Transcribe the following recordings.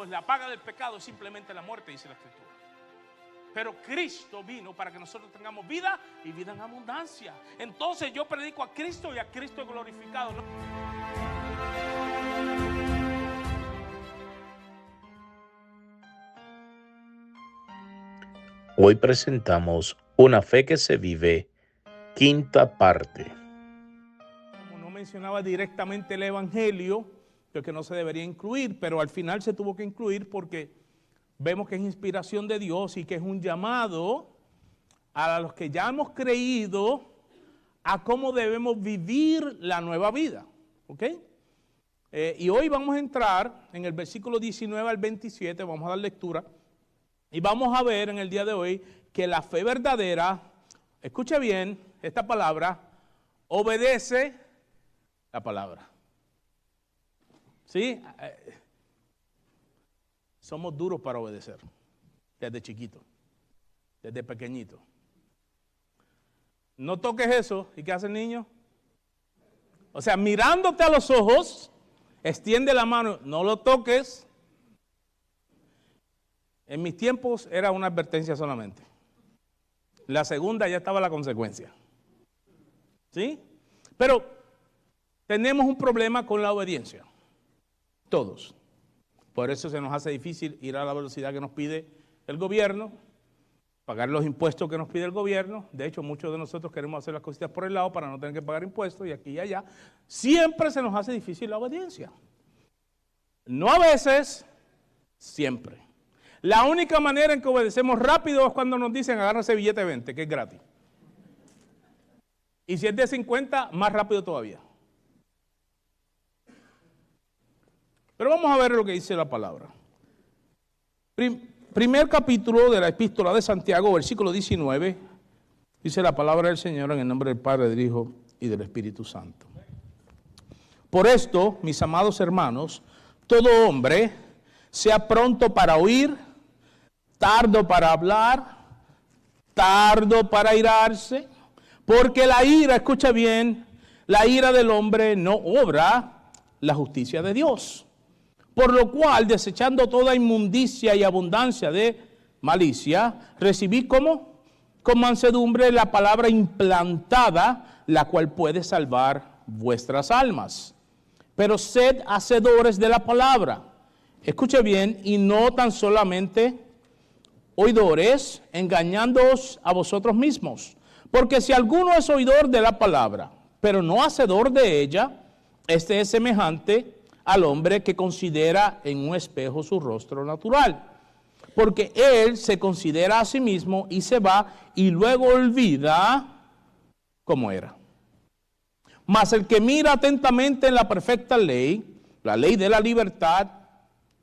es la paga del pecado, es simplemente la muerte, dice la Escritura. Pero Cristo vino para que nosotros tengamos vida y vida en abundancia. Entonces yo predico a Cristo y a Cristo glorificado, ¿no? Hoy presentamos Una fe que se vive, quinta parte. Como no mencionaba directamente el Evangelio, que no se debería incluir, pero al final se tuvo que incluir porque vemos que es inspiración de Dios y que es un llamado a los que ya hemos creído a cómo debemos vivir la nueva vida. ¿Ok? Y hoy vamos a entrar en el versículo 19 al 27, vamos a dar lectura, y vamos a ver en el día de hoy que la fe verdadera, escuche bien esta palabra, obedece la palabra. ¿Sí? Somos duros para obedecer, desde chiquito, desde pequeñito. No toques eso, ¿y qué hace el niño? O sea, mirándote a los ojos, extiende la mano, no lo toques. En mis tiempos era una advertencia solamente. La segunda ya estaba la consecuencia. ¿Sí? Pero tenemos un problema con la obediencia. Todos. Por eso se nos hace difícil ir a la velocidad que nos pide el gobierno, pagar los impuestos que nos pide el gobierno. De hecho, muchos de nosotros queremos hacer las cositas por el lado para no tener que pagar impuestos y aquí y allá. Siempre se nos hace difícil la obediencia. No a veces, siempre. La única manera en que obedecemos rápido es cuando nos dicen agarra ese billete de 20, que es gratis. Y si es de 50, más rápido todavía. Pero vamos a ver lo que dice la palabra. Primer capítulo de la epístola de Santiago, versículo 19, dice la palabra del Señor en el nombre del Padre, del Hijo y del Espíritu Santo. Por esto, mis amados hermanos, todo hombre sea pronto para oír, tardo para hablar, tardo para irarse, porque la ira, escucha bien, la ira del hombre no obra la justicia de Dios. Por lo cual, desechando toda inmundicia y abundancia de malicia, recibid como con mansedumbre la palabra implantada, la cual puede salvar vuestras almas. Pero sed hacedores de la palabra, escuche bien, y no tan solamente oidores, engañándoos a vosotros mismos. Porque si alguno es oidor de la palabra, pero no hacedor de ella, este es semejante al hombre que considera en un espejo su rostro natural. Porque él se considera a sí mismo y se va y luego olvida cómo era. Mas el que mira atentamente en la perfecta ley, la ley de la libertad,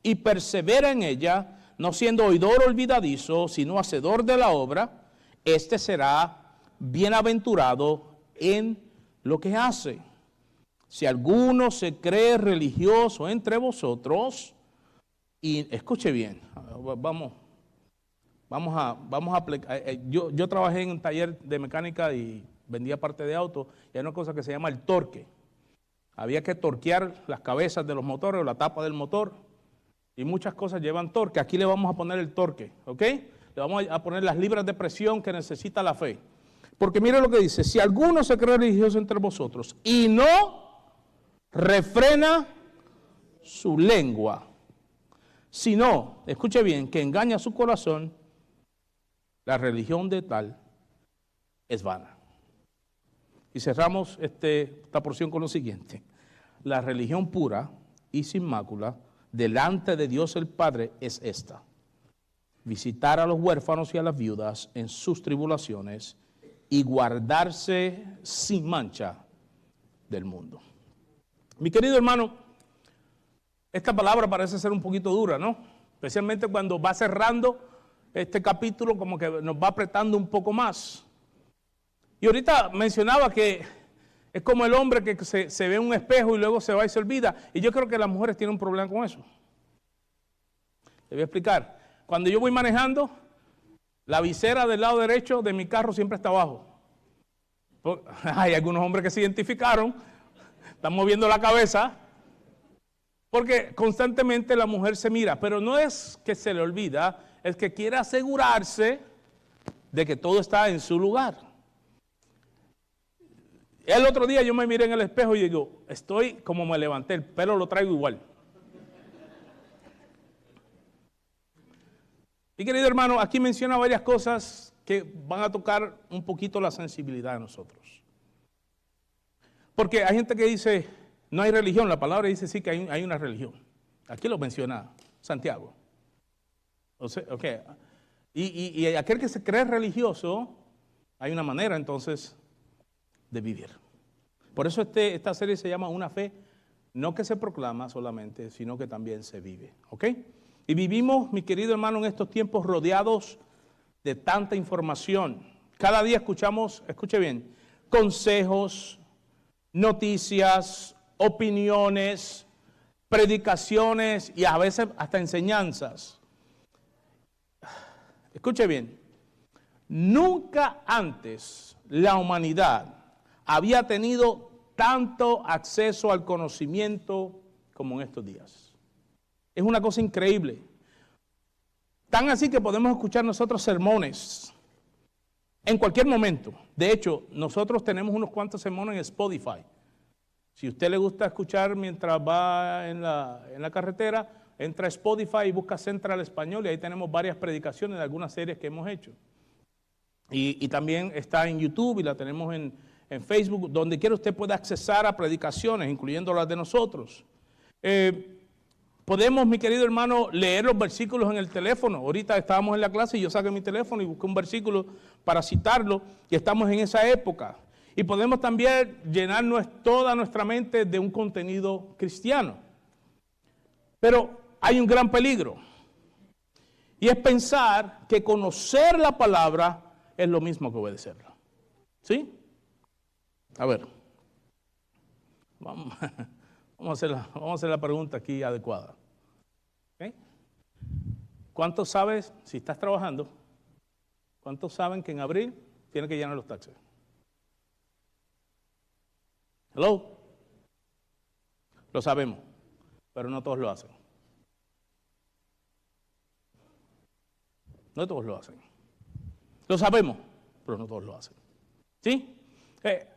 y persevera en ella, no siendo oidor olvidadizo, sino hacedor de la obra, este será bienaventurado en lo que hace. Si alguno se cree religioso entre vosotros, y escuche bien, vamos a aplicar. Yo trabajé en un taller de mecánica y vendía parte de autos, y hay una cosa que se llama el torque. Había que torquear las cabezas de los motores o la tapa del motor, y muchas cosas llevan torque. Aquí le vamos a poner el torque, ¿ok? Le vamos a poner las libras de presión que necesita la fe. Porque mire lo que dice, si alguno se cree religioso entre vosotros y no refrena su lengua, sino, escuche bien, que engaña su corazón, la religión de tal es vana. Y cerramos esta porción con lo siguiente. La religión pura y sin mácula delante de Dios el Padre es esta: visitar a los huérfanos y a las viudas en sus tribulaciones y guardarse sin mancha del mundo. Mi querido hermano, esta palabra parece ser un poquito dura, ¿no? Especialmente cuando va cerrando este capítulo, como que nos va apretando un poco más. Y ahorita mencionaba que es como el hombre que se ve en un espejo y luego se va y se olvida. Y yo creo que las mujeres tienen un problema con eso. Te voy a explicar. Cuando yo voy manejando, la visera del lado derecho de mi carro siempre está abajo. Hay algunos hombres que se identificaron, están moviendo la cabeza. Porque constantemente la mujer se mira, pero no es que se le olvida, es que quiere asegurarse de que todo está en su lugar. El otro día yo me miré en el espejo y digo, estoy como me levanté, el pelo lo traigo igual. Y querido hermano, aquí menciona varias cosas que van a tocar un poquito la sensibilidad de nosotros. Porque hay gente que dice, no hay religión, la palabra dice sí que hay una religión. Aquí lo menciona Santiago. O sea, okay. Y aquel que se cree religioso, hay una manera entonces de vivir. Por eso esta serie se llama Una fe, no que se proclama solamente, sino que también se vive. ¿Ok? Y vivimos, mi querido hermano, en estos tiempos rodeados de tanta información. Cada día escuchamos, escuche bien, consejos, noticias, opiniones, predicaciones y a veces hasta enseñanzas. Escuche bien, nunca antes la humanidad había tenido tanto acceso al conocimiento como en estos días. Es una cosa increíble. Tan así que podemos escuchar nosotros sermones en cualquier momento. De hecho, nosotros tenemos unos cuantos sermones en Spotify. Si a usted le gusta escuchar mientras va en la carretera, entra a Spotify y busca Central Español y ahí tenemos varias predicaciones de algunas series que hemos hecho. Y también está en YouTube y la tenemos en Facebook, donde quiera usted pueda accesar a predicaciones, incluyendo las de nosotros. Podemos, mi querido hermano, leer los versículos en el teléfono. Ahorita estábamos en la clase y yo saqué mi teléfono y busqué un versículo para citarlo y estamos en esa época. Y podemos también llenar toda nuestra mente de un contenido cristiano. Pero hay un gran peligro. Y es pensar que conocer la palabra es lo mismo que obedecerla. ¿Sí? A ver. Vamos a hacer la pregunta aquí adecuada. ¿Okay? ¿Cuántos sabes, si estás trabajando, cuántos saben que en abril tienes que llenar los taxes? Hello. Lo sabemos, pero no todos lo hacen. No todos lo hacen. Lo sabemos, pero no todos lo hacen. ¿Sí?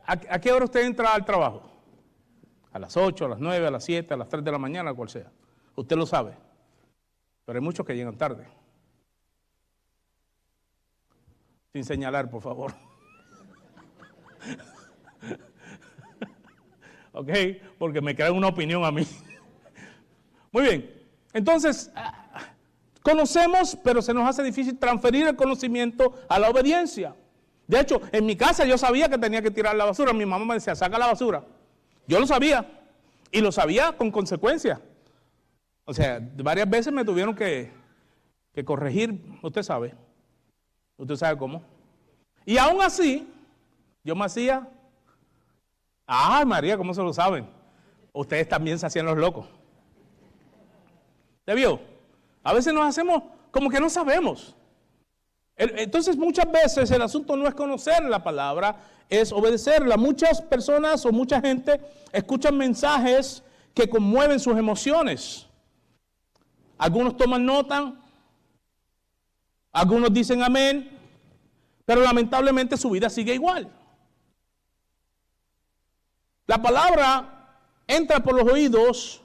¿A qué hora usted entra al trabajo? A las 8, a las 9, a las 7, a las 3 de la mañana, cual sea. Usted lo sabe. Pero hay muchos que llegan tarde. Sin señalar, por favor. ¿Ok? Porque me crean una opinión a mí. Muy bien. Entonces, conocemos, pero se nos hace difícil transferir el conocimiento a la obediencia. De hecho, en mi casa yo sabía que tenía que tirar la basura. Mi mamá me decía, saca la basura. Yo lo sabía. Y lo sabía con consecuencias. O sea, varias veces me tuvieron que corregir. Usted sabe cómo. Y aún así, yo me hacía... ¡Ay, María, cómo se lo saben! Ustedes también se hacían los locos. ¿Te vio? A veces nos hacemos como que no sabemos. Entonces, muchas veces el asunto no es conocer la palabra, es obedecerla. Muchas personas o mucha gente escuchan mensajes que conmueven sus emociones. Algunos toman nota, algunos dicen amén, pero lamentablemente su vida sigue igual. La palabra entra por los oídos,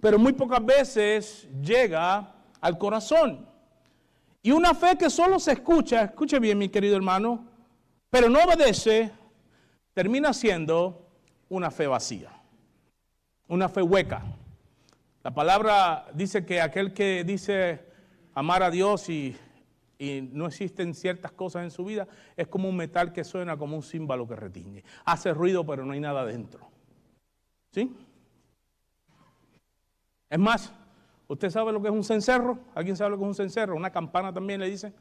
pero muy pocas veces llega al corazón. Y una fe que solo se escucha, escuche bien mi querido hermano, pero no obedece, termina siendo una fe vacía, una fe hueca. La palabra dice que aquel que dice amar a Dios y no existen ciertas cosas en su vida, es como un metal que suena como un címbalo que retiñe. Hace ruido, pero no hay nada dentro. ¿Sí? Es más, ¿usted sabe lo que es un cencerro? ¿Alguien sabe lo que es un cencerro? Una campana también le dicen.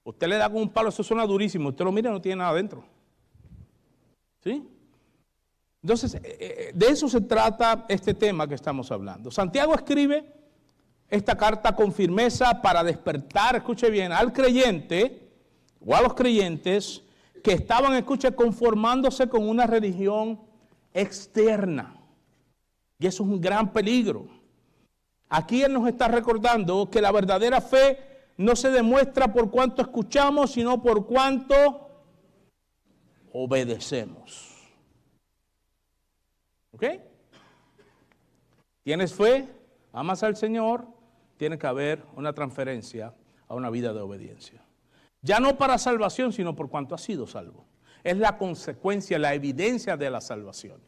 Usted le da con un palo, eso suena durísimo. Usted lo mira y no tiene nada dentro. ¿Sí? Entonces, de eso se trata este tema que estamos hablando. Santiago escribe esta carta con firmeza para despertar, escuche bien, al creyente o a los creyentes que estaban, escuche, conformándose con una religión externa. Y eso es un gran peligro. Aquí Él nos está recordando que la verdadera fe no se demuestra por cuánto escuchamos, sino por cuánto obedecemos. ¿Ok? ¿Tienes fe? ¿Amas al Señor? Tiene que haber una transferencia a una vida de obediencia. Ya no para salvación, sino por cuanto has sido salvo. Es la consecuencia, la evidencia de la salvación.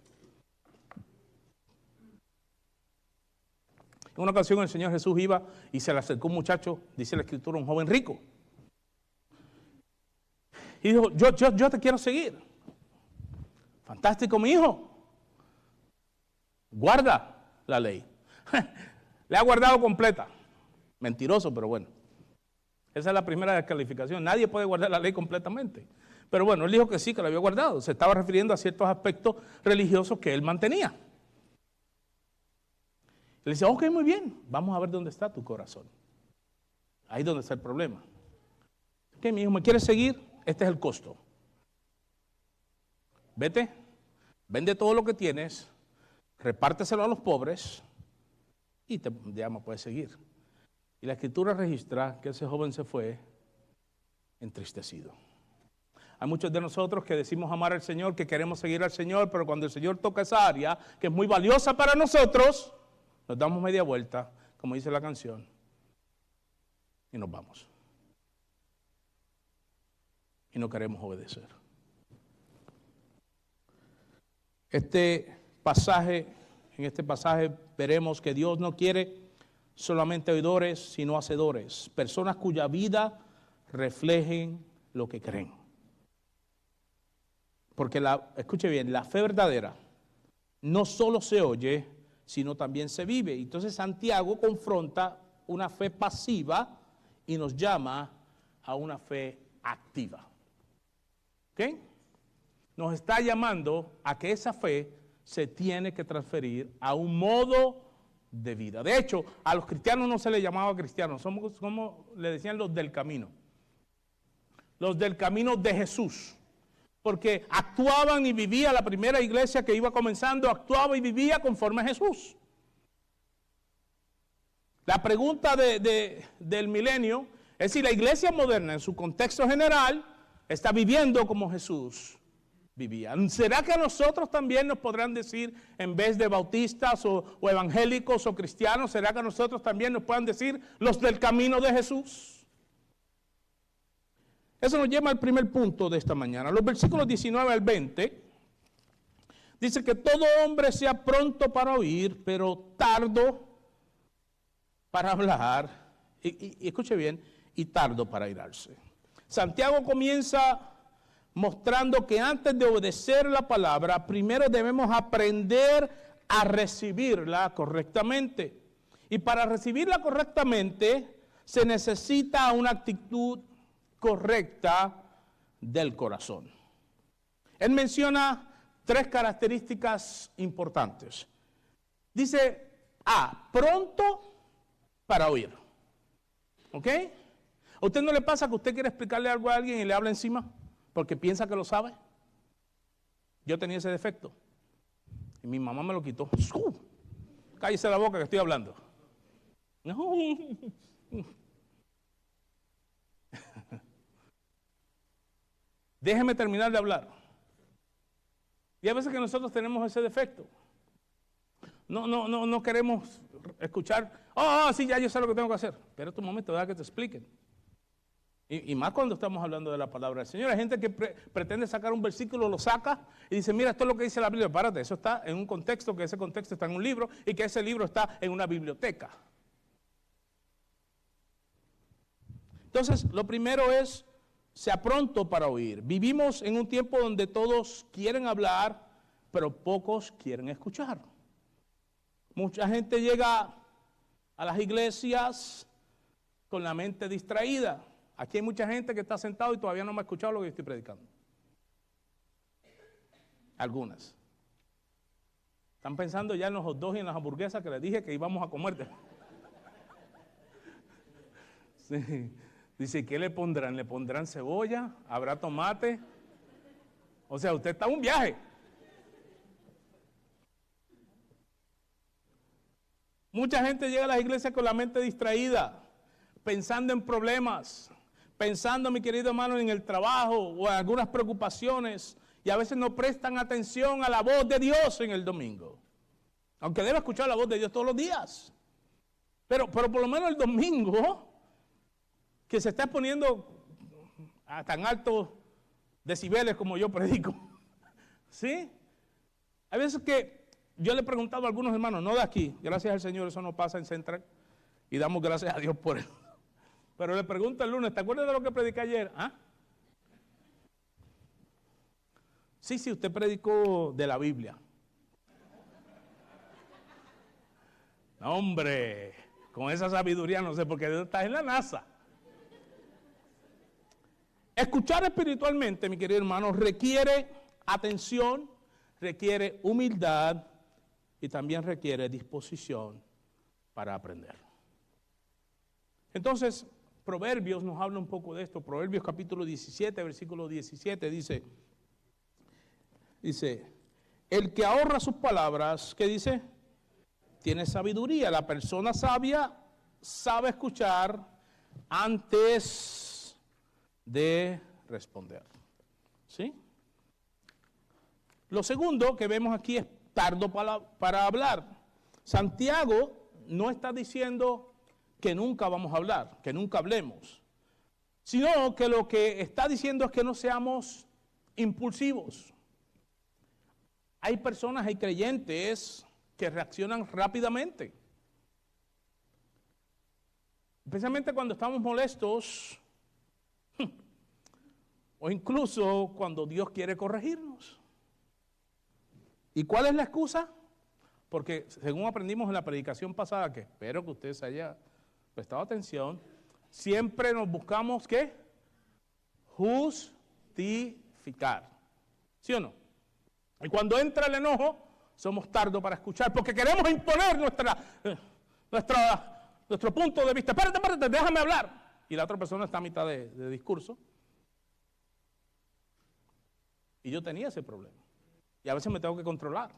En una ocasión el Señor Jesús iba y se le acercó un muchacho, dice la Escritura, un joven rico. Y dijo, yo te quiero seguir. Fantástico, mi hijo. Guarda la ley. Le ha guardado completa. Mentiroso, pero bueno. Esa es la primera descalificación. Nadie puede guardar la ley completamente. Pero bueno, él dijo que sí, que la había guardado. Se estaba refiriendo a ciertos aspectos religiosos que él mantenía. Le dice, ok, muy bien, vamos a ver dónde está tu corazón. Ahí es donde está el problema. Ok, mi hijo, ¿me quieres seguir? Este es el costo. Vete, vende todo lo que tienes, repárteselo a los pobres y ya me puedes seguir. Y la Escritura registra que ese joven se fue entristecido. Hay muchos de nosotros que decimos amar al Señor, que queremos seguir al Señor, pero cuando el Señor toca esa área, que es muy valiosa para nosotros, nos damos media vuelta, como dice la canción, y nos vamos. Y no queremos obedecer. En este pasaje veremos que Dios no quiere solamente oidores, sino hacedores. Personas cuya vida reflejen lo que creen. Porque, escuche bien, la fe verdadera no solo se oye, sino también se vive. Entonces Santiago confronta una fe pasiva y nos llama a una fe activa. ¿Ok? Nos está llamando a que esa fe se tiene que transferir a un modo de vida. De hecho, a los cristianos no se les llamaba cristianos, somos como le decían los del camino. Los del camino de Jesús. Porque actuaban y vivían, la primera iglesia que iba comenzando, actuaba y vivía conforme a Jesús. La pregunta del milenio es si la iglesia moderna, en su contexto general, está viviendo como Jesús vivía. ¿Será que a nosotros también nos podrán decir, en vez de bautistas o evangélicos o cristianos, será que a nosotros también nos puedan decir los del camino de Jesús? Eso nos lleva al primer punto de esta mañana. Los versículos 19 al 20 dice que todo hombre sea pronto para oír, pero tardo para hablar, y escuche bien, y tardo para airarse. Santiago comienza mostrando que antes de obedecer la palabra, primero debemos aprender a recibirla correctamente. Y para recibirla correctamente, se necesita una actitud correcta del corazón. Él menciona 3 características importantes. Dice, pronto para oír. ¿Ok? ¿A usted no le pasa que usted quiere explicarle algo a alguien y le habla encima? Porque piensa que lo sabe. Yo tenía ese defecto. Y mi mamá me lo quitó. Cállese la boca que estoy hablando. No. Déjeme terminar de hablar. Y a veces que nosotros tenemos ese defecto. No queremos escuchar. Sí, ya yo sé lo que tengo que hacer. Pero un momento, deja que te expliquen. Y más cuando estamos hablando de la palabra del Señor. Hay gente que pretende sacar un versículo, lo saca y dice, mira, esto es lo que dice la Biblia. Párate, eso está en un contexto, que ese contexto está en un libro y que ese libro está en una biblioteca. Entonces, lo primero es, sea pronto para oír. Vivimos en un tiempo donde todos quieren hablar, pero pocos quieren escuchar. Mucha gente llega a las iglesias con la mente distraída. Aquí hay mucha gente que está sentado y todavía no me ha escuchado lo que yo estoy predicando. Algunas. Están pensando ya en los hot dogs y en las hamburguesas que les dije que íbamos a comer. Sí. Dice, ¿qué le pondrán? ¿Le pondrán cebolla? ¿Habrá tomate? O sea, usted está en un viaje. Mucha gente llega a las iglesias con la mente distraída, pensando en problemas, pensando, mi querido hermano, en el trabajo o en algunas preocupaciones, y a veces no prestan atención a la voz de Dios en el domingo. Aunque debe escuchar la voz de Dios todos los días. Pero por lo menos el domingo, que se está poniendo a tan altos decibeles como yo predico. ¿Sí? Hay veces que yo le he preguntado a algunos hermanos, no de aquí, gracias al Señor, eso no pasa en Central, y damos gracias a Dios por eso. Pero le pregunto el lunes, ¿te acuerdas de lo que prediqué ayer? ¿Ah? Sí, usted predicó de la Biblia. No, hombre, con esa sabiduría no sé por qué estás en la NASA. Escuchar espiritualmente, mi querido hermano, requiere atención, requiere humildad y también requiere disposición para aprender. Entonces, Proverbios nos habla un poco de esto. Proverbios capítulo 17, versículo 17 dice, el que ahorra sus palabras, ¿qué dice? Tiene sabiduría. La persona sabia sabe escuchar antes de responder. ¿Sí? Lo segundo que vemos aquí es tardo para hablar. Santiago no está diciendo que nunca vamos a hablar, que nunca hablemos, sino que lo que está diciendo es que no seamos impulsivos. Hay personas, hay creyentes que reaccionan rápidamente. Especialmente cuando estamos molestos o incluso cuando Dios quiere corregirnos. ¿Y cuál es la excusa? Porque según aprendimos en la predicación pasada, que espero que ustedes hayan prestado atención, siempre nos buscamos, ¿qué? Justificar. ¿Sí o no? Y cuando entra el enojo, somos tardos para escuchar, porque queremos imponer nuestro punto de vista. Espérate, déjame hablar. Y la otra persona está a mitad de discurso. Y yo tenía ese problema. Y a veces me tengo que controlar.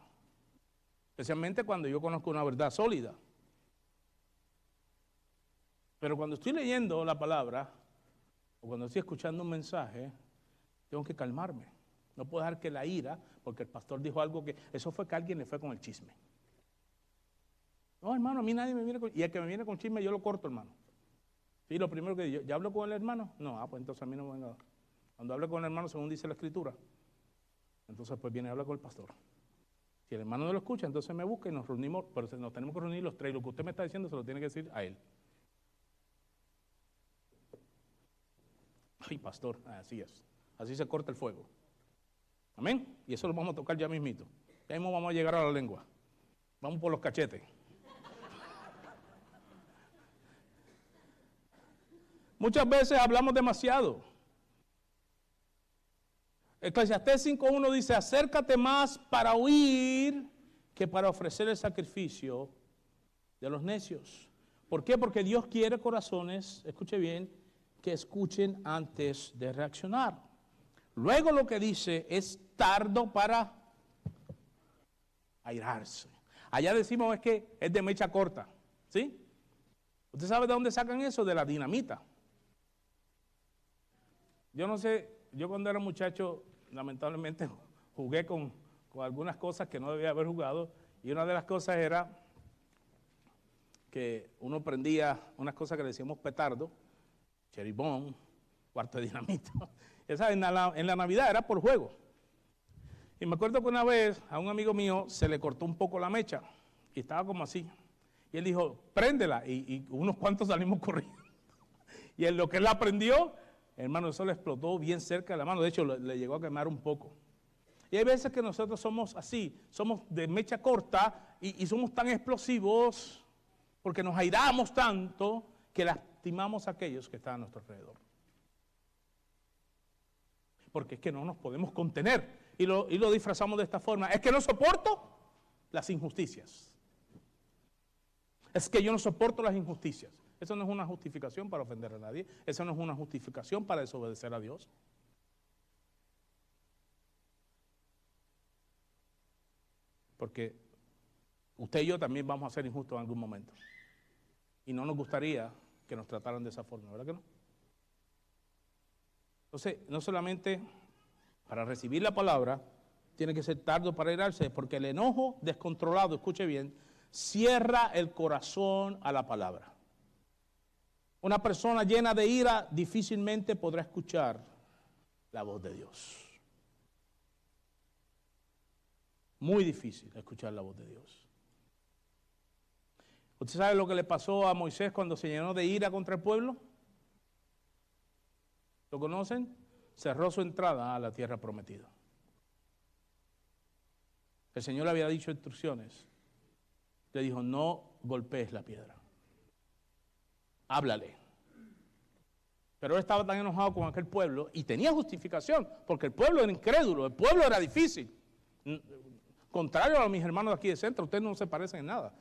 Especialmente cuando yo conozco una verdad sólida. Pero cuando estoy leyendo la palabra, o cuando estoy escuchando un mensaje, tengo que calmarme. No puedo dejar que la ira, porque el pastor dijo algo que, eso fue que alguien le fue con el chisme. No, hermano, a mí nadie me viene con, y el que me viene con chisme yo lo corto, hermano. Sí, lo primero que digo, ¿ya hablo con el hermano? No, pues entonces a mí no me venga. Cuando hable con el hermano, según dice la escritura, entonces pues viene a hablar con el pastor. Si el hermano no lo escucha, entonces me busca y nos reunimos, pero nos tenemos que reunir los tres, y lo que usted me está diciendo se lo tiene que decir a él. Ay, pastor, así es. Así se corta el fuego. Amén. Y eso lo vamos a tocar ya mismito. Ya mismo vamos a llegar a la lengua. Vamos por los cachetes. Muchas veces hablamos demasiado. Eclesiastés 5.1 dice, acércate más para oír que para ofrecer el sacrificio de los necios. ¿Por qué? Porque Dios quiere corazones, escuche bien, que escuchen antes de reaccionar. Luego lo que dice es tardo para airarse. Allá decimos es que es de mecha corta, ¿sí? ¿Usted sabe de dónde sacan eso? De la dinamita. Yo no sé, yo cuando era muchacho, lamentablemente jugué con algunas cosas que no debía haber jugado, y una de las cosas era que uno prendía unas cosas que le decíamos petardo, cheribón, cuarto de dinamita. Esa en la Navidad era por juego. Y me acuerdo que una vez a un amigo mío se le cortó un poco la mecha y estaba como así. Y él dijo, préndela. Y unos cuantos salimos corriendo. Y en lo que él la prendió, hermano, eso le explotó bien cerca de la mano. De hecho, le llegó a quemar un poco. Y hay veces que nosotros somos así, somos de mecha corta y somos tan explosivos porque nos airamos tanto que lastimamos a aquellos que están a nuestro alrededor. Porque es que no nos podemos contener y lo disfrazamos de esta forma. Es que no soporto las injusticias. Es que yo no soporto las injusticias. Eso no es una justificación para ofender a nadie. Eso no es una justificación para desobedecer a Dios. Porque Usted y yo también vamos a ser injustos en algún momento. Y no nos gustaría que nos trataran de esa forma, ¿verdad que no? Entonces, no solamente para recibir la palabra, tiene que ser tardo para irse, porque el enojo descontrolado, escuche bien, cierra el corazón a la palabra. Una persona llena de ira difícilmente podrá escuchar la voz de Dios. Muy difícil escuchar la voz de Dios. ¿Usted sabe lo que le pasó a Moisés cuando se llenó de ira contra el pueblo? ¿Lo conocen? Cerró su entrada a la tierra prometida. El Señor le había dicho instrucciones. Le dijo, no golpees la piedra. Háblale. Pero él estaba tan enojado con aquel pueblo y tenía justificación, porque el pueblo era incrédulo, el pueblo era difícil. Contrario a mis hermanos de aquí de centro, ustedes no se parecen en nada.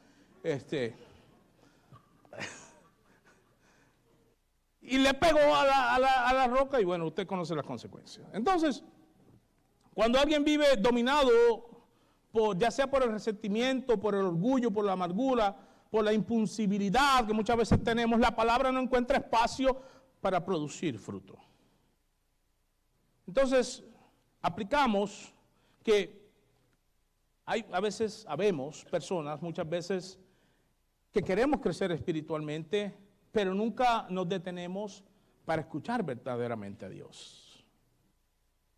Y le pegó a la roca y bueno, usted conoce las consecuencias. Entonces, cuando alguien vive dominado, ya sea por el resentimiento, por el orgullo, por la amargura, por la impulsibilidad que muchas veces tenemos, la palabra no encuentra espacio para producir fruto. Entonces, aplicamos que habemos personas, muchas veces, que queremos crecer espiritualmente, pero nunca nos detenemos para escuchar verdaderamente a Dios.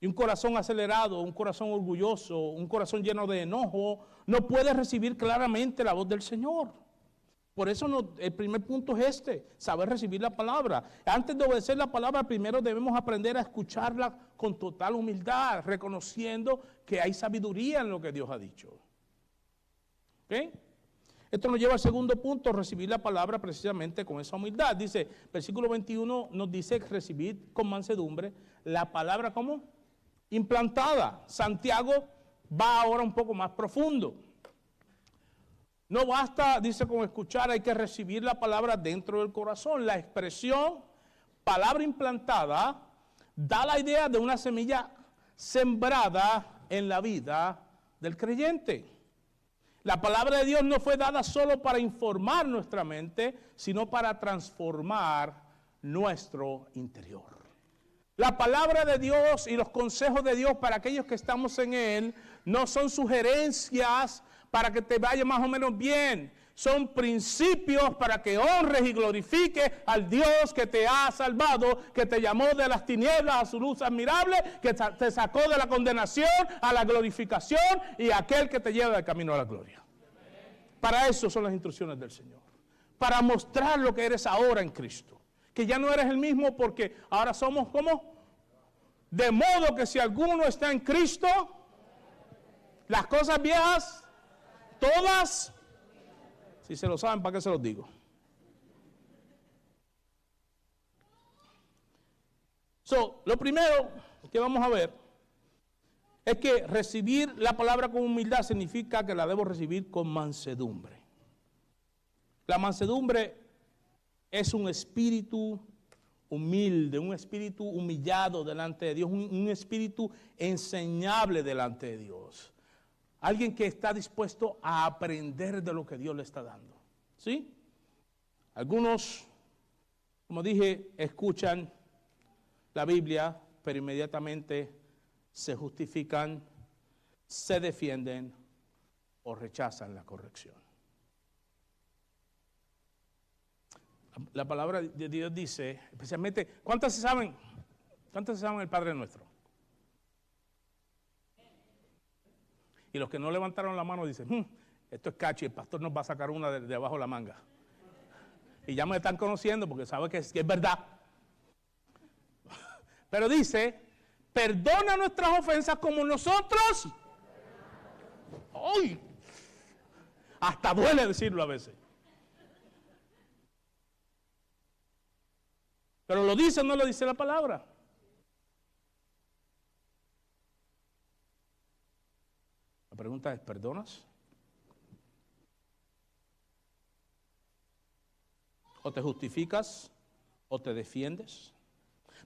Y un corazón acelerado, un corazón orgulloso, un corazón lleno de enojo, no puede recibir claramente la voz del Señor. Por eso el primer punto es saber recibir la palabra. Antes de obedecer la palabra, primero debemos aprender a escucharla con total humildad, reconociendo que hay sabiduría en lo que Dios ha dicho. ¿Ok? Esto nos lleva al segundo punto, recibir la palabra precisamente con esa humildad. Dice, versículo 21 nos dice recibir con mansedumbre la palabra como implantada. Santiago va ahora un poco más profundo. No basta, dice, con escuchar, hay que recibir la palabra dentro del corazón. La expresión palabra implantada da la idea de una semilla sembrada en la vida del creyente. La palabra de Dios no fue dada solo para informar nuestra mente, sino para transformar nuestro interior. La palabra de Dios y los consejos de Dios para aquellos que estamos en Él no son sugerencias para que te vaya más o menos bien. Son principios para que honres y glorifiques al Dios que te ha salvado, que te llamó de las tinieblas a su luz admirable, que te sacó de la condenación a la glorificación y aquel que te lleva del camino a la gloria. Para eso son las instrucciones del Señor. Para mostrar lo que eres ahora en Cristo. Que ya no eres el mismo porque ahora somos como. De modo que si alguno está en Cristo, las cosas viejas, todas, si se lo saben, ¿para qué se los digo? Lo primero que vamos a ver es que recibir la palabra con humildad significa que la debo recibir con mansedumbre. La mansedumbre es un espíritu humilde, un espíritu humillado delante de Dios, un espíritu enseñable delante de Dios. Alguien que está dispuesto a aprender de lo que Dios le está dando. ¿Sí? Algunos, como dije, escuchan la Biblia, pero inmediatamente se justifican, se defienden o rechazan la corrección. La palabra de Dios dice, especialmente, ¿cuántas se saben el Padre Nuestro? Y los que no levantaron la mano dicen, esto es cachi, el pastor nos va a sacar una de abajo de la manga. Y ya me están conociendo porque saben que es verdad. Pero dice, perdona nuestras ofensas como nosotros. ¡Ay! Hasta duele decirlo a veces. Pero lo dice o no lo dice la palabra. La pregunta es, ¿perdonas? ¿O te justificas? ¿O te defiendes?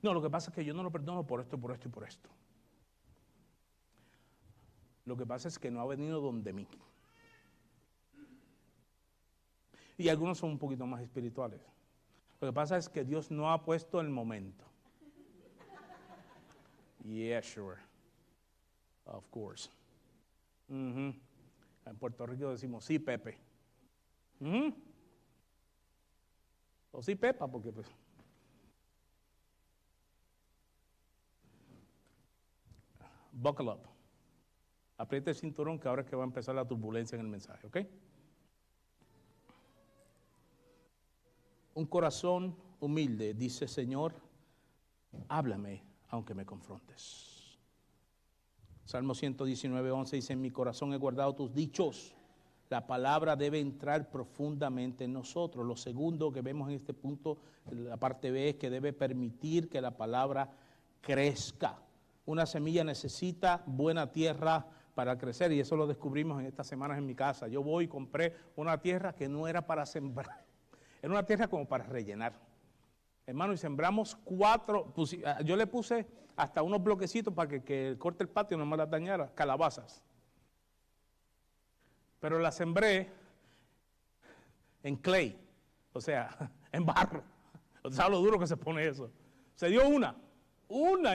No, lo que pasa es que yo no lo perdono por esto, por esto y por esto. Lo que pasa es que no ha venido donde mí. Y algunos son un poquito más espirituales. Lo que pasa es que Dios no ha puesto el momento. Yeah, sure. Of course. En Puerto Rico decimos, sí, Pepe. O sí, Pepa, porque pues... Buckle up. Aprieta el cinturón que ahora es que va a empezar la turbulencia en el mensaje, ¿ok? Un corazón humilde dice, Señor, háblame aunque me confrontes. Salmo 119:11 dice, en mi corazón he guardado tus dichos. La palabra debe entrar profundamente en nosotros. Lo segundo que vemos en este punto, la parte B, es que debe permitir que la palabra crezca. Una semilla necesita buena tierra para crecer, y eso lo descubrimos en estas semanas en mi casa. Yo voy y compré una tierra que no era para sembrar, era una tierra como para rellenar. Hermano, y sembramos 4, yo le puse hasta unos bloquecitos para que corte el patio, no me la dañara, calabazas. Pero la sembré en clay, o sea, en barro. O sea, lo duro que se pone eso. Se dio una,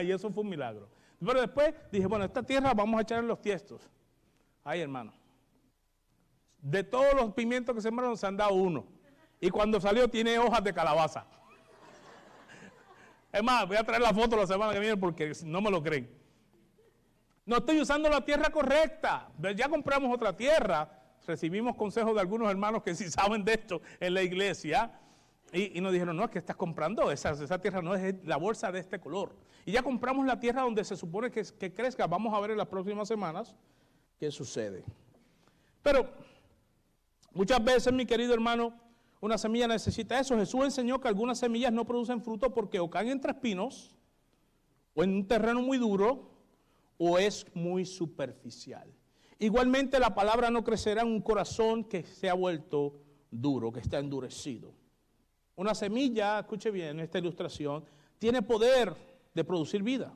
y eso fue un milagro. Pero después dije, bueno, esta tierra vamos a echar en los tiestos. Ay, hermano, de todos los pimientos que sembraron se han dado uno. Y cuando salió tiene hojas de calabaza. Es más, voy a traer la foto la semana que viene porque no me lo creen. No estoy usando la tierra correcta. Ya compramos otra tierra. Recibimos consejos de algunos hermanos que sí saben de esto en la iglesia. Y nos dijeron, no, es que estás comprando esa tierra, no es la bolsa de este color. Y ya compramos la tierra donde se supone que crezca. Vamos a ver en las próximas semanas qué sucede. Pero muchas veces, mi querido hermano, una semilla necesita eso. Jesús enseñó que algunas semillas no producen fruto porque o caen entre espinos, o en un terreno muy duro, o es muy superficial. Igualmente la palabra no crecerá en un corazón que se ha vuelto duro, que está endurecido. Una semilla, escuche bien esta ilustración, tiene poder de producir vida.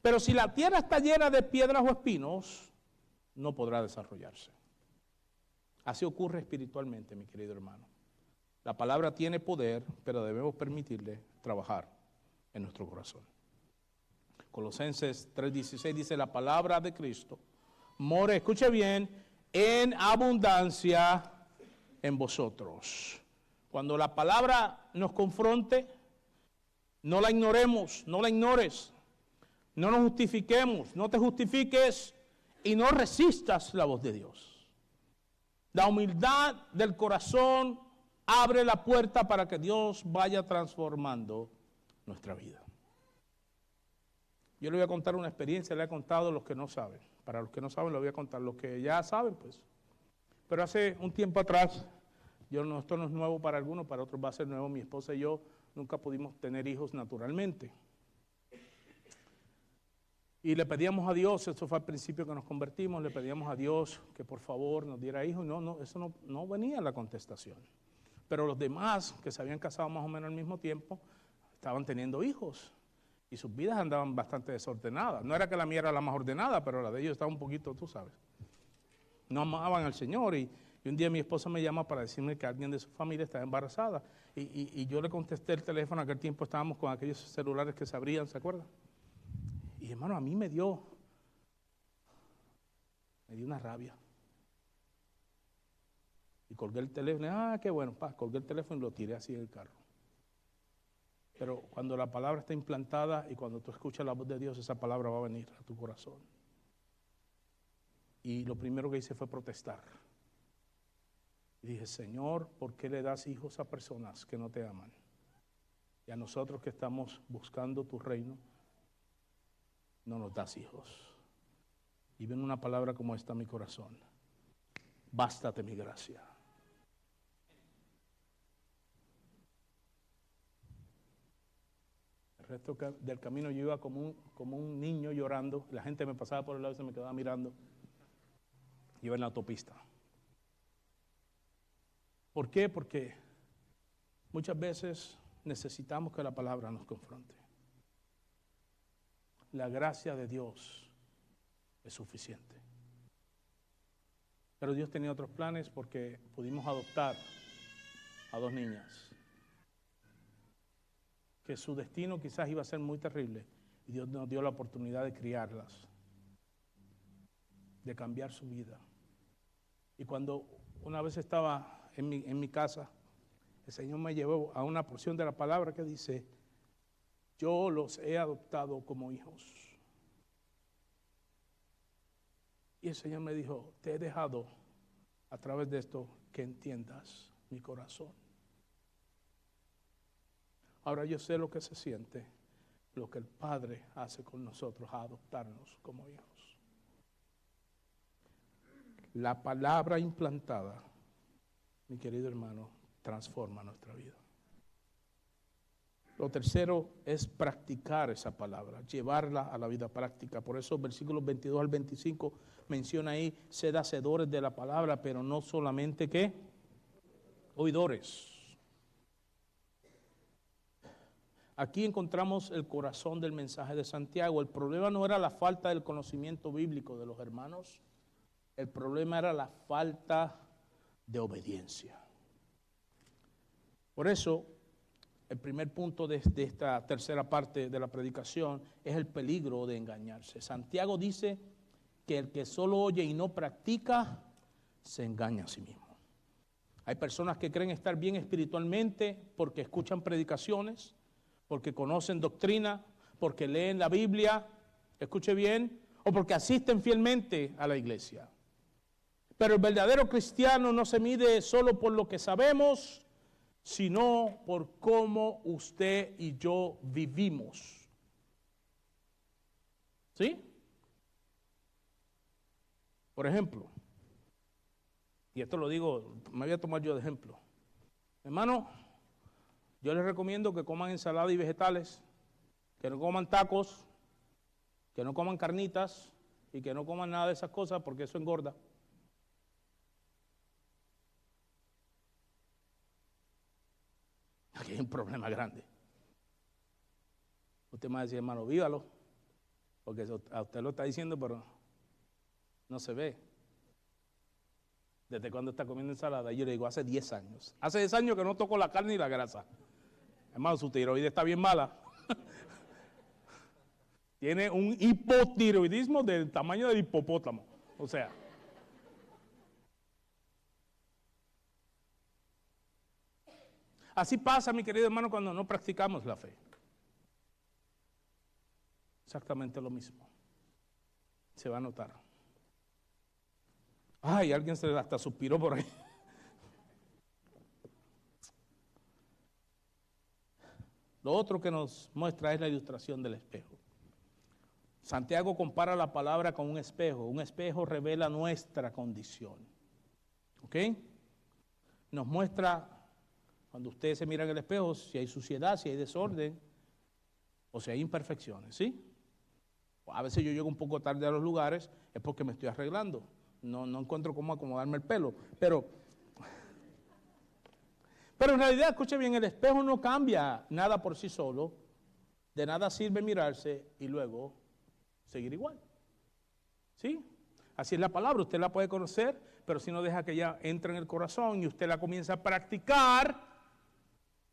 Pero si la tierra está llena de piedras o espinos, no podrá desarrollarse. Así ocurre espiritualmente, mi querido hermano. La palabra tiene poder, pero debemos permitirle trabajar en nuestro corazón. Colosenses 3:16 dice, la palabra de Cristo more, escuche bien, en abundancia en vosotros. Cuando la palabra nos confronte, no la ignoremos, no la ignores, no nos justifiquemos, no te justifiques y no resistas la voz de Dios. La humildad del corazón abre la puerta para que Dios vaya transformando nuestra vida. Yo le voy a contar una experiencia, le he contado a los que no saben. Para los que no saben, le voy a contar. Los que ya saben, pues. Pero hace un tiempo atrás, esto no es nuevo para algunos, para otros va a ser nuevo. Mi esposa y yo nunca pudimos tener hijos naturalmente. Y le pedíamos a Dios, eso fue al principio que nos convertimos, le pedíamos a Dios que por favor nos diera hijos. Eso no venía la contestación. Pero los demás, que se habían casado más o menos al mismo tiempo, estaban teniendo hijos. Y sus vidas andaban bastante desordenadas. No era que la mía era la más ordenada, pero la de ellos estaba un poquito, tú sabes. No amaban al Señor. Y un día mi esposa me llama para decirme que alguien de su familia estaba embarazada. Y yo le contesté el teléfono. En aquel tiempo estábamos con aquellos celulares que se abrían, ¿se acuerdan? Y hermano, a mí me dio una rabia. Y colgué el teléfono. Qué bueno, colgué el teléfono y lo tiré así en el carro. Pero cuando la palabra está implantada y cuando tú escuchas la voz de Dios, esa palabra va a venir a tu corazón. Y lo primero que hice fue protestar. Y dije, Señor, ¿por qué le das hijos a personas que no te aman? Y a nosotros que estamos buscando tu reino, no nos das hijos. Y viene una palabra como esta a mi corazón. Bástate mi gracia. El resto del camino yo iba como un niño llorando. La gente me pasaba por el lado y se me quedaba mirando. Iba en la autopista. ¿Por qué? Porque muchas veces necesitamos que la palabra nos confronte. La gracia de Dios es suficiente. Pero Dios tenía otros planes porque pudimos adoptar a 2 niñas. Que su destino quizás iba a ser muy terrible. Y Dios nos dio la oportunidad de criarlas. De cambiar su vida. Y cuando una vez estaba en mi casa, el Señor me llevó a una porción de la palabra que dice, yo los he adoptado como hijos. Y el Señor me dijo, te he dejado a través de esto que entiendas mi corazón. Ahora yo sé lo que se siente, lo que el Padre hace con nosotros, a adoptarnos como hijos. La palabra implantada, mi querido hermano, transforma nuestra vida. Lo tercero es practicar esa palabra, llevarla a la vida práctica. Por eso versículos 22 al 25 menciona ahí, sed hacedores de la palabra, pero no solamente ¿qué? Oidores. Aquí encontramos el corazón del mensaje de Santiago. El problema no era la falta del conocimiento bíblico de los hermanos, el problema era la falta de obediencia. Por eso, el primer punto de esta tercera parte de la predicación es el peligro de engañarse. Santiago dice que el que solo oye y no practica, se engaña a sí mismo. Hay personas que creen estar bien espiritualmente porque escuchan predicaciones, porque conocen doctrina, porque leen la Biblia, escuche bien, o porque asisten fielmente a la iglesia. Pero el verdadero cristiano no se mide solo por lo que sabemos, sino por cómo usted y yo vivimos. ¿Sí? Por ejemplo, y esto lo digo, me voy a tomar yo de ejemplo. Hermano, yo les recomiendo que coman ensalada y vegetales, que no coman tacos, que no coman carnitas y que no coman nada de esas cosas porque eso engorda. Aquí hay un problema grande. Usted me va a decir, hermano, vívalo, porque a usted lo está diciendo, pero no se ve. ¿Desde cuándo está comiendo ensalada? Y yo le digo, hace 10 años. Hace 10 años que no toco la carne y la grasa. Hermano, su tiroides está bien mala. Tiene un hipotiroidismo del tamaño del hipopótamo. O sea. Así pasa, mi querido hermano, cuando no practicamos la fe. Exactamente lo mismo. Se va a notar. Ay, alguien se hasta suspiró por ahí. Lo otro que nos muestra es la ilustración del espejo. Santiago compara la palabra con un espejo. Un espejo revela nuestra condición. ¿Ok? Nos muestra, cuando ustedes se miran en el espejo, si hay suciedad, si hay desorden, o si hay imperfecciones, ¿sí? A veces yo llego un poco tarde a los lugares, es porque me estoy arreglando. No encuentro cómo acomodarme el pelo. Pero en realidad, escuche bien, el espejo no cambia nada por sí solo. De nada sirve mirarse y luego seguir igual. ¿Sí? Así es la palabra, usted la puede conocer, pero si no deja que ella entre en el corazón y usted la comienza a practicar,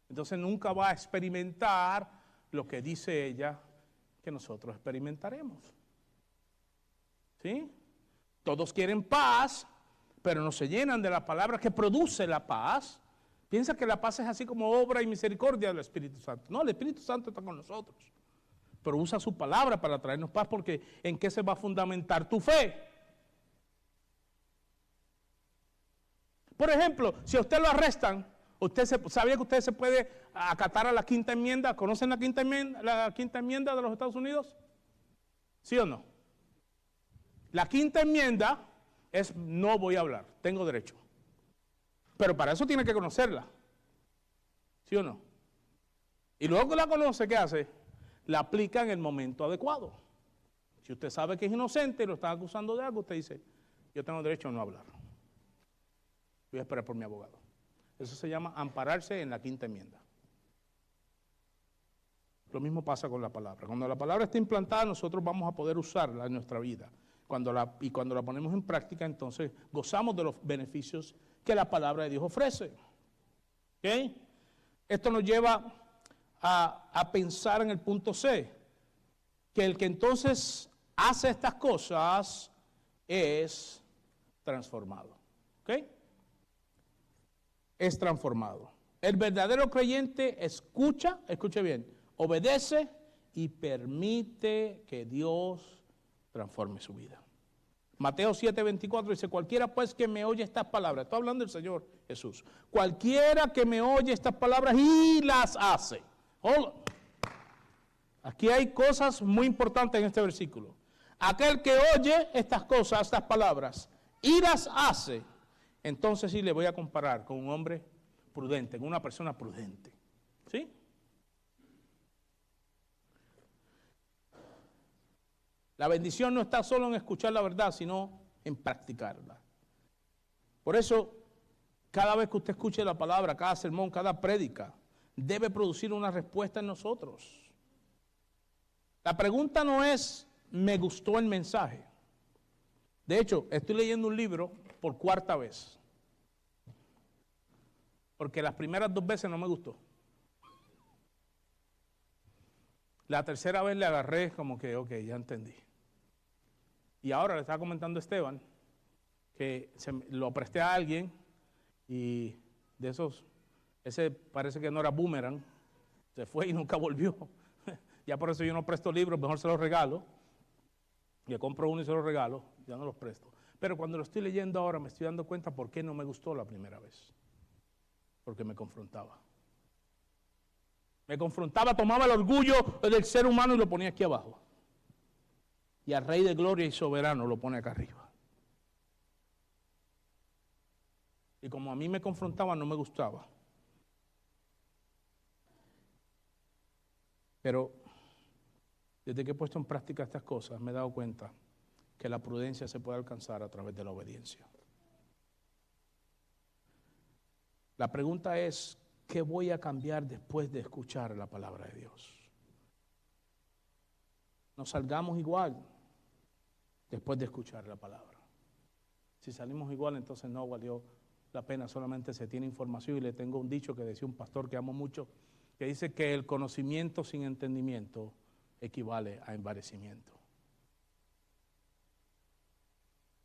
entonces nunca va a experimentar lo que dice ella que nosotros experimentaremos. ¿Sí? Todos quieren paz, pero no se llenan de la palabra que produce la paz. Piensa que la paz es así como obra y misericordia del Espíritu Santo. No, el Espíritu Santo está con nosotros, pero usa su palabra para traernos paz, porque ¿en qué se va a fundamentar tu fe? Por ejemplo, si a usted lo arrestan, ¿sabía que usted se puede acatar a la quinta enmienda? ¿Conocen la quinta enmienda de los Estados Unidos? ¿Sí o no? La quinta enmienda es no voy a hablar, tengo derecho. Pero para eso tiene que conocerla. ¿Sí o no? Y luego que la conoce, ¿qué hace? La aplica en el momento adecuado. Si usted sabe que es inocente y lo están acusando de algo, usted dice, yo tengo derecho a no hablar. Voy a esperar por mi abogado. Eso se llama ampararse en la quinta enmienda. Lo mismo pasa con la palabra. Cuando la palabra está implantada, nosotros vamos a poder usarla en nuestra vida. cuando la ponemos en práctica, entonces gozamos de los beneficios que la palabra de Dios ofrece. ¿Ok? Esto nos lleva a pensar en el punto C, que el que entonces hace estas cosas es transformado. ¿Ok? Es transformado. El verdadero creyente escucha, escuche bien, obedece y permite que Dios transforme su vida. Mateo 7:24 dice, cualquiera pues que me oye estas palabras, está hablando el Señor Jesús, cualquiera que me oye estas palabras y las hace. Aquí hay cosas muy importantes en este versículo. Aquel que oye estas cosas, estas palabras, y las hace, entonces sí le voy a comparar con un hombre prudente, con una persona prudente. ¿Sí? La bendición no está solo en escuchar la verdad, sino en practicarla. Por eso, cada vez que usted escuche la palabra, cada sermón, cada prédica, debe producir una respuesta en nosotros. La pregunta no es, ¿me gustó el mensaje? De hecho, estoy leyendo un libro por cuarta vez, porque las primeras 2 veces no me gustó. La tercera vez le agarré como que, ok, ya entendí. Y ahora le estaba comentando a Esteban que lo presté a alguien y de esos, ese parece que no era boomerang, se fue y nunca volvió. Ya por eso yo no presto libros, mejor se los regalo. Yo compro uno y se los regalo, ya no los presto. Pero cuando lo estoy leyendo ahora me estoy dando cuenta por qué no me gustó la primera vez. Porque me confrontaba. Me confrontaba, tomaba el orgullo del ser humano y lo ponía aquí abajo. Y al Rey de Gloria y Soberano lo pone acá arriba. Y como a mí me confrontaba, no me gustaba. Pero desde que he puesto en práctica estas cosas, me he dado cuenta que la prudencia se puede alcanzar a través de la obediencia. La pregunta es, ¿qué voy a cambiar después de escuchar la palabra de Dios? No salgamos igual después de escuchar la palabra. Si salimos igual, entonces no valió la pena, solamente se tiene información. Y le tengo un dicho que decía un pastor que amo mucho, que dice que el conocimiento sin entendimiento equivale a envanecimiento.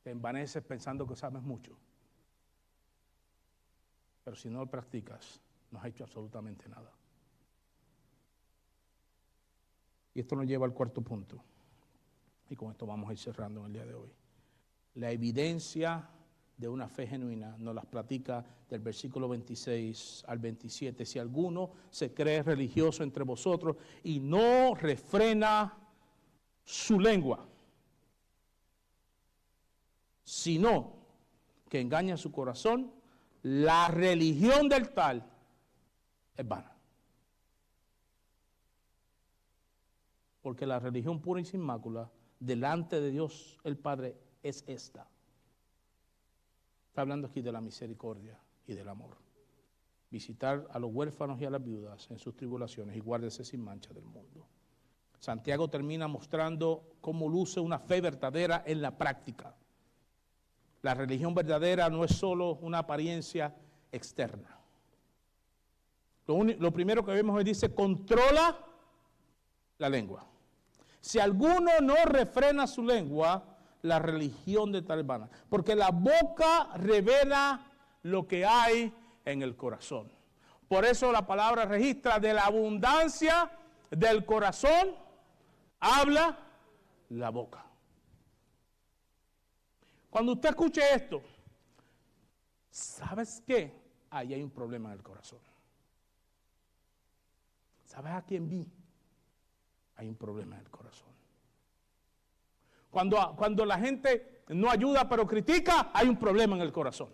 Te envaneces pensando que sabes mucho, pero si no lo practicas, no has hecho absolutamente nada. Y esto nos lleva al cuarto punto, y con esto vamos a ir cerrando en el día de hoy. La evidencia de una fe genuina nos las platica del versículo 26 al 27. Si alguno se cree religioso entre vosotros y no refrena su lengua, sino que engaña su corazón, la religión del tal es vana. Porque la religión pura y sin mácula delante de Dios el Padre es esta. Está hablando aquí de la misericordia y del amor. Visitar a los huérfanos y a las viudas en sus tribulaciones y guárdese sin mancha del mundo. Santiago termina mostrando cómo luce una fe verdadera en la práctica. La religión verdadera no es solo una apariencia externa. Lo primero que vemos es, dice, controla la lengua. Si alguno no refrena su lengua, la religión de tal es vana. Porque la boca revela lo que hay en el corazón. Por eso la palabra registra de la abundancia del corazón, habla la boca. Cuando usted escuche esto, ¿sabes qué? Ahí hay un problema en el corazón. ¿Sabes a quién vi? Hay un problema en el corazón. Cuando la gente no ayuda pero critica, hay un problema en el corazón.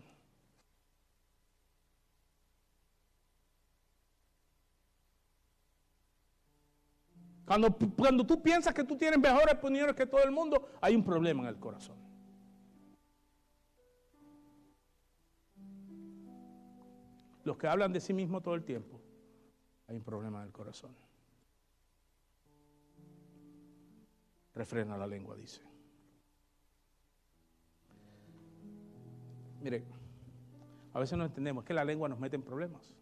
Cuando tú piensas que tú tienes mejores opiniones que todo el mundo, hay un problema en el corazón. Los que hablan de sí mismos todo el tiempo, hay un problema en el corazón. Refrena la lengua, dice. Mire, a veces no entendemos, es que la lengua nos mete en problemas.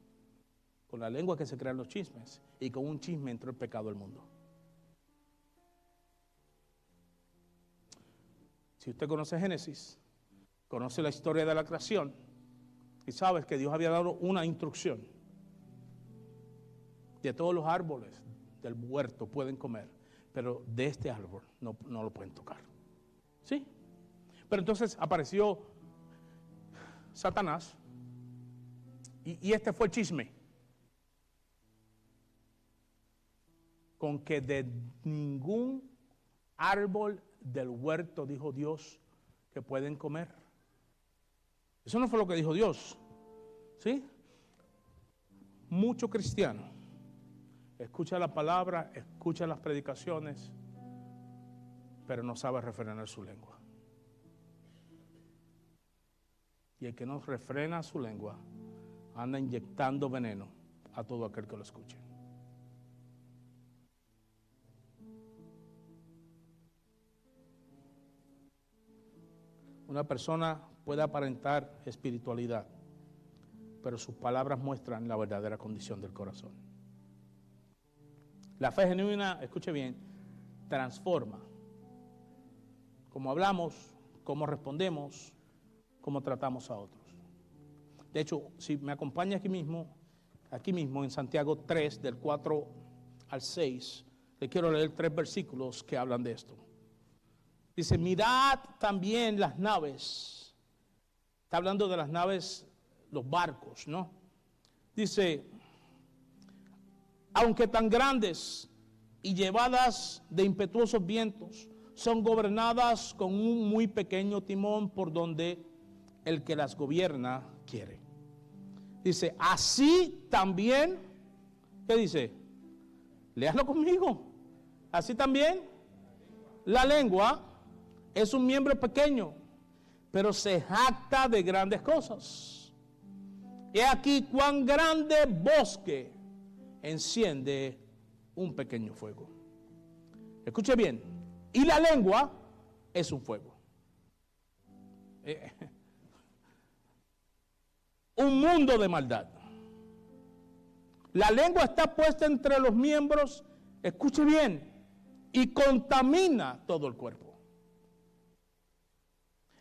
Con la lengua que se crean los chismes, y con un chisme entró el pecado al mundo. Si usted conoce Génesis, conoce la historia de la creación, y sabe que Dios había dado una instrucción. De todos los árboles del huerto pueden comer, pero de este árbol no lo pueden tocar. ¿Sí? Pero entonces apareció Satanás, y este fue el chisme. Con que de ningún árbol del huerto, dijo Dios, que pueden comer. Eso no fue lo que dijo Dios. ¿Sí? Mucho cristiano escucha la palabra, escucha las predicaciones, pero no sabe refrenar su lengua. Y el que no refrena su lengua anda inyectando veneno a todo aquel que lo escuche. Una persona puede aparentar espiritualidad, pero sus palabras muestran la verdadera condición del corazón. La fe genuina, escuche bien, transforma. Cómo hablamos, cómo respondemos, cómo tratamos a otros. De hecho, si me acompaña aquí mismo en Santiago 3, del 4 al 6, le quiero leer 3 versículos que hablan de esto. Dice, mirad también las naves. Está hablando de las naves, los barcos, ¿no? Dice, aunque tan grandes y llevadas de impetuosos vientos, son gobernadas con un muy pequeño timón por donde el que las gobierna quiere. Dice, así también, ¿qué dice? Léalo conmigo. Así también, la lengua es un miembro pequeño, pero se jacta de grandes cosas. He aquí cuán grande bosque enciende un pequeño fuego. Escuche bien, y la lengua es un fuego. Un mundo de maldad. La lengua está puesta entre los miembros, escuche bien, y contamina todo el cuerpo.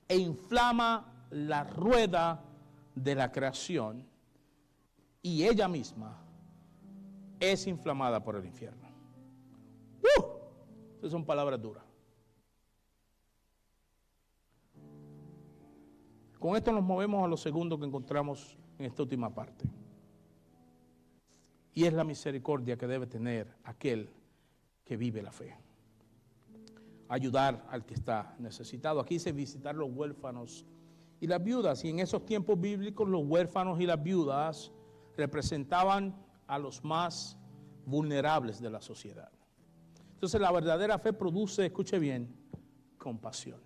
E inflama la rueda de la creación, y ella misma es inflamada por el infierno. Esas son palabras duras. Con esto nos movemos a lo segundo que encontramos en esta última parte. Y es la misericordia que debe tener aquel que vive la fe. Ayudar al que está necesitado. Aquí dice visitar los huérfanos y las viudas. Y en esos tiempos bíblicos los huérfanos y las viudas representaban a los más vulnerables de la sociedad. Entonces la verdadera fe produce, escuche bien, compasión.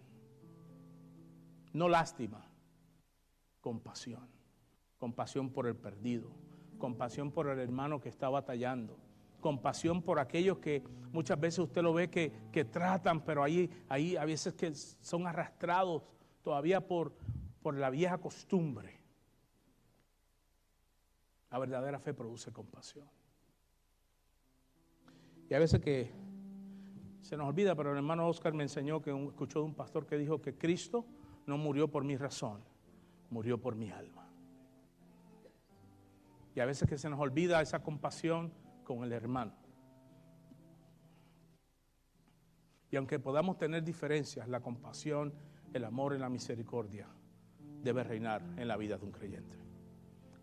No lástima, compasión. Compasión por el perdido, compasión por el hermano que está batallando, compasión por aquellos que muchas veces usted lo ve que tratan, pero ahí a veces que son arrastrados todavía por la vieja costumbre. La verdadera fe produce compasión. Y a veces que se nos olvida, pero el hermano Oscar me enseñó que escuchó de un pastor que dijo que Cristo no murió por mi razón, murió por mi alma. Y a veces que se nos olvida esa compasión con el hermano. Y aunque podamos tener diferencias, la compasión, el amor y la misericordia debe reinar en la vida de un creyente.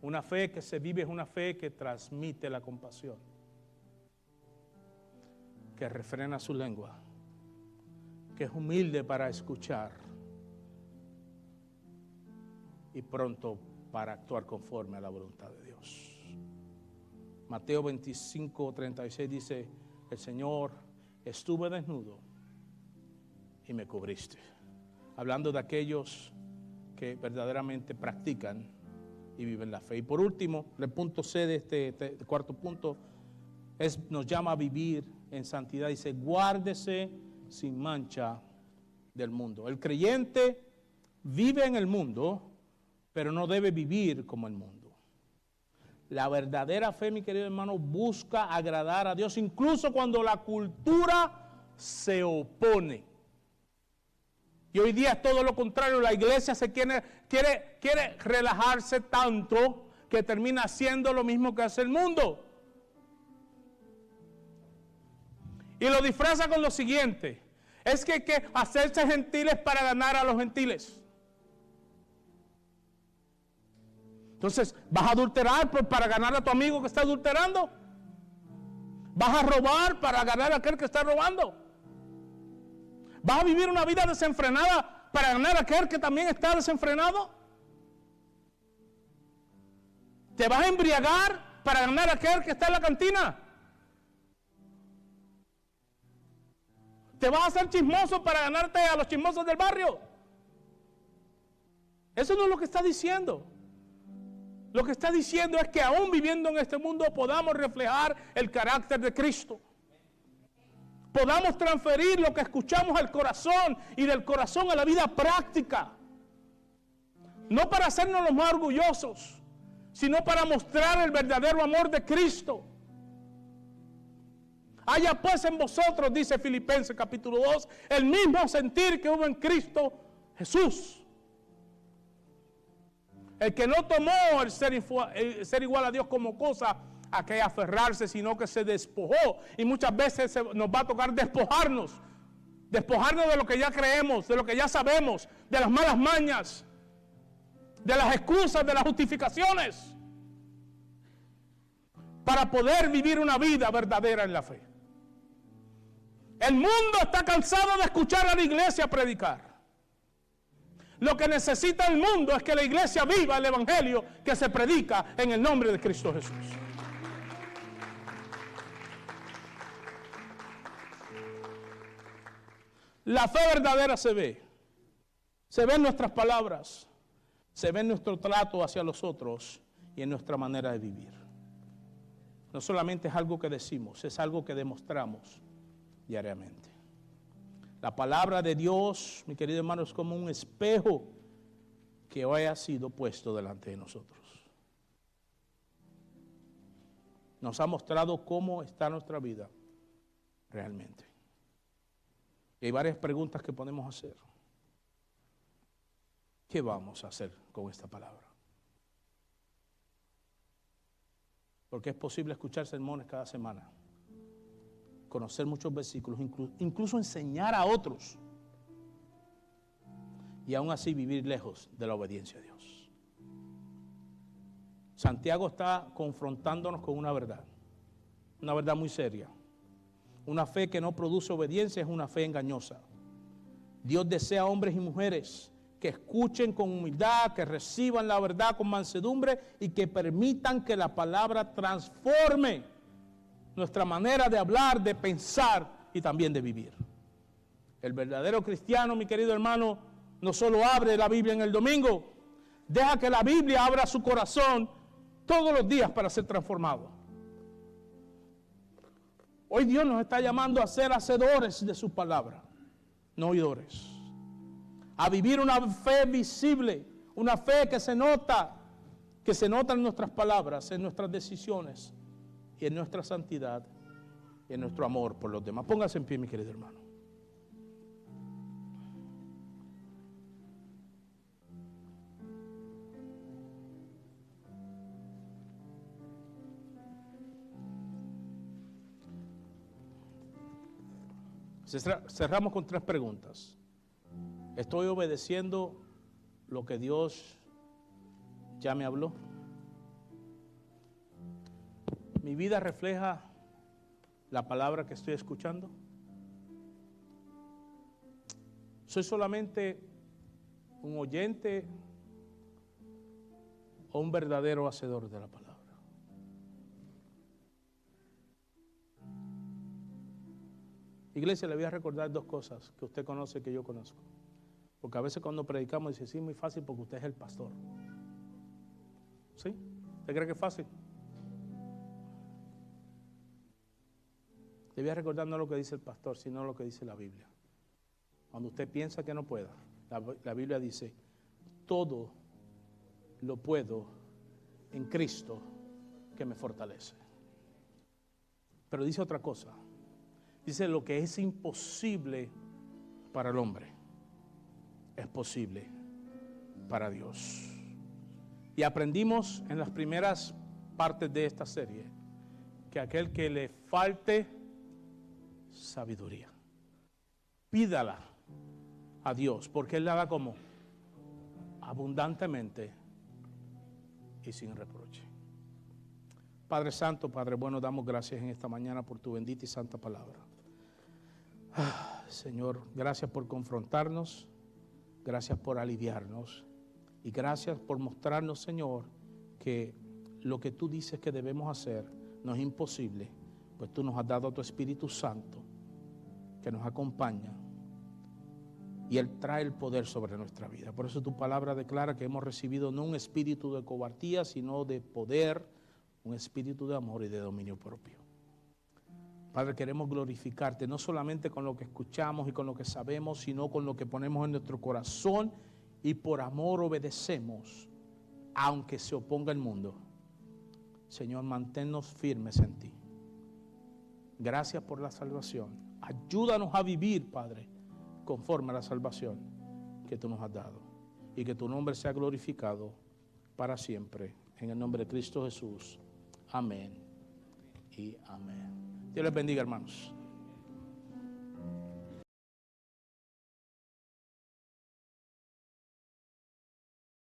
Una fe que se vive es una fe que transmite la compasión, que refrena su lengua, que es humilde para escuchar y pronto para actuar conforme a la voluntad de Dios. Mateo 25:36 dice, el Señor, estuve desnudo y me cubriste. Hablando de aquellos que verdaderamente practican y viven la fe. Y por último, el punto C de este cuarto punto nos llama a vivir en santidad. Dice, guárdese sin mancha del mundo. El creyente vive en el mundo pero no debe vivir como el mundo. La verdadera fe, mi querido hermano, busca agradar a Dios, incluso cuando la cultura se opone. Y hoy día es todo lo contrario, la iglesia se quiere relajarse tanto que termina haciendo lo mismo que hace el mundo. Y lo disfraza con lo siguiente, es que hay que hacerse gentiles para ganar a los gentiles. Entonces, ¿vas a adulterar para ganar a tu amigo que está adulterando? ¿Vas a robar para ganar a aquel que está robando? ¿Vas a vivir una vida desenfrenada para ganar a aquel que también está desenfrenado? ¿Te vas a embriagar para ganar a aquel que está en la cantina? ¿Te vas a hacer chismoso para ganarte a los chismosos del barrio? Eso no es lo que está diciendo. Lo que está diciendo es que aún viviendo en este mundo podamos reflejar el carácter de Cristo. Podamos transferir lo que escuchamos al corazón y del corazón a la vida práctica. No para hacernos los más orgullosos, sino para mostrar el verdadero amor de Cristo. Haya pues en vosotros, dice Filipenses capítulo 2, el mismo sentir que hubo en Cristo Jesús. El que no tomó el ser igual a Dios como cosa a que aferrarse, sino que se despojó. Y muchas veces nos va a tocar despojarnos de lo que ya creemos, de lo que ya sabemos, de las malas mañas, de las excusas, de las justificaciones, para poder vivir una vida verdadera en la fe. El mundo está cansado de escuchar a la iglesia predicar. Lo que necesita el mundo es que la iglesia viva el evangelio que se predica en el nombre de Cristo Jesús. La fe verdadera se ve en nuestras palabras, se ve en nuestro trato hacia los otros y en nuestra manera de vivir. No solamente es algo que decimos, es algo que demostramos diariamente. La palabra de Dios, mi querido hermano, es como un espejo que hoy ha sido puesto delante de nosotros. Nos ha mostrado cómo está nuestra vida realmente. Y hay varias preguntas que podemos hacer. ¿Qué vamos a hacer con esta palabra? Porque es posible escuchar sermones cada semana, conocer muchos versículos, incluso enseñar a otros, y aún así vivir lejos de la obediencia a Dios. Santiago está confrontándonos con una verdad muy seria. Una fe que no produce obediencia es una fe engañosa. Dios desea hombres y mujeres que escuchen con humildad, que reciban la verdad con mansedumbre y que permitan que la palabra transforme nuestra manera de hablar, de pensar y también de vivir. El verdadero cristiano, mi querido hermano, no solo abre la Biblia en el domingo, deja que la Biblia abra su corazón todos los días para ser transformado. Hoy Dios nos está llamando a ser hacedores de su palabra, no oidores. A vivir una fe visible, una fe que se nota en nuestras palabras, en nuestras decisiones y en nuestra santidad y en nuestro amor por los demás. Póngase en pie, mi querido hermano. Cerramos con 3 preguntas. ¿Estoy obedeciendo lo que Dios ya me habló? ¿Mi vida refleja la palabra que estoy escuchando? ¿Soy solamente un oyente o un verdadero hacedor de la palabra? Iglesia, le voy a recordar 2 cosas que usted conoce que yo conozco. Porque a veces cuando predicamos dice, sí, muy fácil porque usted es el pastor. ¿Sí? ¿Usted cree que es fácil? Le voy a recordar no lo que dice el pastor, sino lo que dice la Biblia. Cuando usted piensa que no pueda, la Biblia dice, todo lo puedo en Cristo que me fortalece. Pero dice otra cosa. Dice, lo que es imposible para el hombre es posible para Dios. Y aprendimos en las primeras partes de esta serie que aquel que le falte sabiduría, pídala a Dios, porque Él la da como abundantemente y sin reproche. Padre Santo, Padre bueno, damos gracias en esta mañana por tu bendita y santa palabra. Señor, gracias por confrontarnos, gracias por aliviarnos y gracias por mostrarnos, Señor, que lo que tú dices que debemos hacer no es imposible, pues tú nos has dado a tu Espíritu Santo que nos acompaña y Él trae el poder sobre nuestra vida. Por eso tu palabra declara que hemos recibido no un espíritu de cobardía, sino de poder, un espíritu de amor y de dominio propio. Padre, queremos glorificarte no solamente con lo que escuchamos y con lo que sabemos, sino con lo que ponemos en nuestro corazón y por amor obedecemos, aunque se oponga el mundo. Señor, manténnos firmes en ti. Gracias por la salvación. Ayúdanos a vivir, Padre, conforme a la salvación que tú nos has dado. Y que tu nombre sea glorificado para siempre. En el nombre de Cristo Jesús. Amén y amén. Dios les bendiga, hermanos.